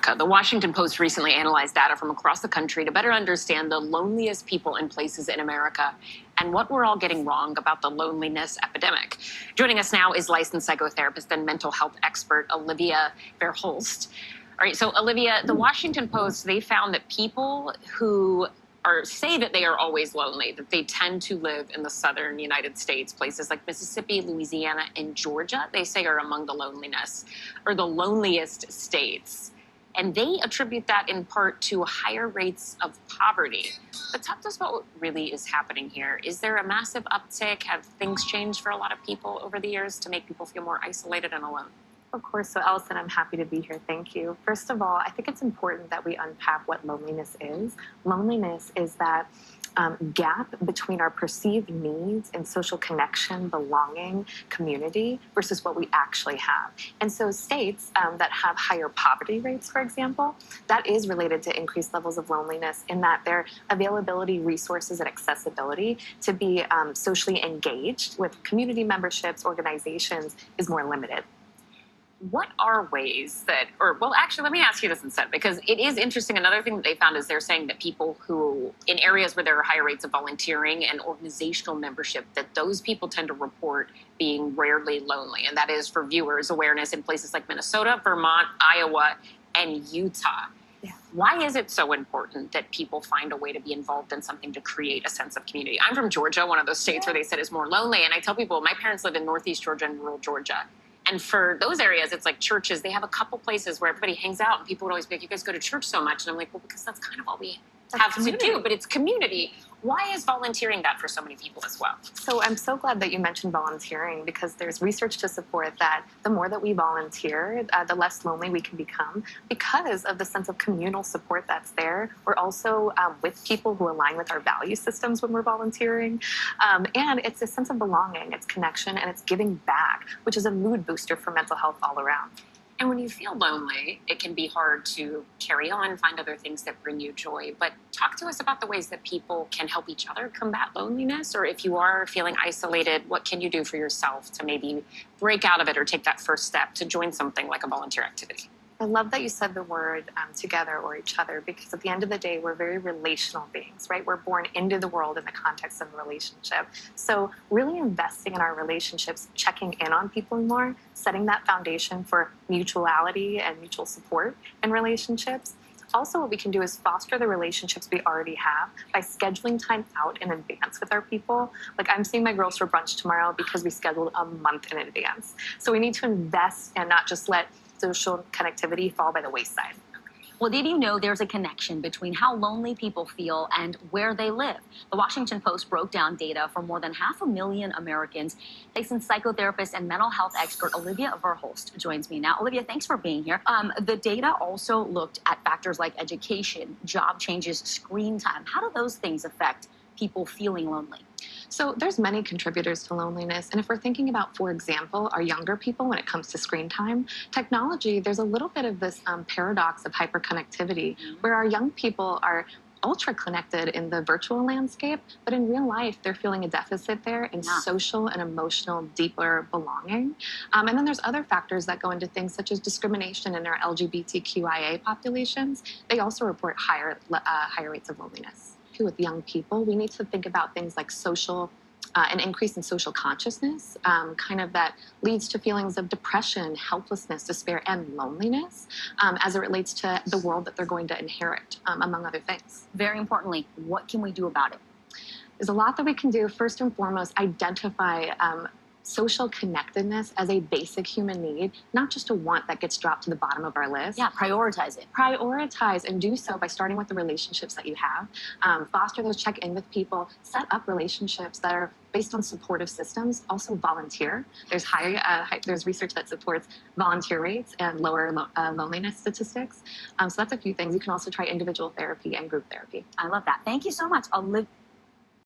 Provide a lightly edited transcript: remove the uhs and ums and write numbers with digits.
America. The Washington Post recently analyzed data from across the country to better understand the loneliest people and places in America and what we're all getting wrong about the loneliness epidemic. Joining us now is licensed psychotherapist and mental health expert 𝘰𝘯𝘪𝘴. All right, so Olivia, the Washington Post, they found that people who say that they are always lonely, that they tend to live in the southern United States, places like Mississippi, Louisiana, and Georgia, they say are among the loneliest states. And they attribute that in part to higher rates of poverty. But talk to us about what really is happening here. Is there a massive uptick? Have things changed for a lot of people over the years to make people feel more isolated and alone? Of course. So, Allison, I'm happy to be here. Thank you. First of all, I think it's important that we unpack what loneliness is. Loneliness is that gap between our perceived needs and social connection, belonging, community versus what we actually have. And so states that have higher poverty rates, for example, that is related to increased levels of loneliness in that their availability, resources, and accessibility to be socially engaged with community memberships, organizations is more limited. What are ways that, actually, let me ask you this instead, because it is interesting. Another thing that they found is they're saying that people who, in areas where there are higher rates of volunteering and organizational membership, that those people tend to report being rarely lonely. And that is, for viewers, awareness in places like Minnesota, Vermont, Iowa, and Utah. Yeah. Why is it so important that people find a way to be involved in something to create a sense of community? I'm from Georgia, one of those states where they said is more lonely. And I tell people, my parents live in Northeast Georgia and rural Georgia. And for those areas, it's like churches. They have a couple places where everybody hangs out, and people would always be like, you guys go to church so much. And I'm like, well, because that's kind of all we have to do, but it's community. Why is volunteering that for so many people as well? So I'm so glad that you mentioned volunteering, because there's research to support that the more that we volunteer, the less lonely we can become because of the sense of communal support that's there. We're also with people who align with our value systems when we're volunteering. And it's a sense of belonging, it's connection, and it's giving back, which is a mood booster for mental health all around. And when you feel lonely, it can be hard to carry on, find other things that bring you joy. But talk to us about the ways that people can help each other combat loneliness, or if you are feeling isolated, what can you do for yourself to maybe break out of it or take that first step to join something like a volunteer activity? I love that you said the word together or each other, because at the end of the day, we're very relational beings, right? We're born into the world in the context of a relationship. So really investing in our relationships, checking in on people more, setting that foundation for mutuality and mutual support in relationships. Also, what we can do is foster the relationships we already have by scheduling time out in advance with our people. Like, I'm seeing my girls for brunch tomorrow because we scheduled a month in advance. So we need to invest and not just let social connectivity fall by the wayside. Well, did you know there's a connection between how lonely people feel and where they live? The Washington Post broke down data for more than 500,000 Americans. Licensed psychotherapist and mental health expert 𝘰𝘯𝘪𝘴 joins me now. Olivia, thanks for being here. The data also looked at factors like education, job changes, screen time. How do those things affect people feeling lonely? So there's many contributors to loneliness. And if we're thinking about, for example, our younger people when it comes to screen time, technology, there's a little bit of this paradox of hyperconnectivity, where our young people are ultra connected in the virtual landscape, but in real life, they're feeling a deficit there in social and emotional, deeper belonging. And then there's other factors that go into things such as discrimination in our LGBTQIA populations. They also report higher rates of loneliness. With young people, we need to think about things like an increase in social consciousness, kind of that leads to feelings of depression, helplessness, despair, and loneliness as it relates to the world that they're going to inherit, among other things. Very importantly, what can we do about it? There's a lot that we can do. First and foremost, identify social connectedness as a basic human need, not just a want that gets dropped to the bottom of our list. Yeah, prioritize it. Prioritize, and do so by starting with the relationships that you have. Foster those, check in with people, set up relationships that are based on supportive systems. Also volunteer. There's there's research that supports volunteer rates and lower loneliness statistics. So that's a few things. You can also try individual therapy and group therapy. I love that. Thank you so much, Olivia.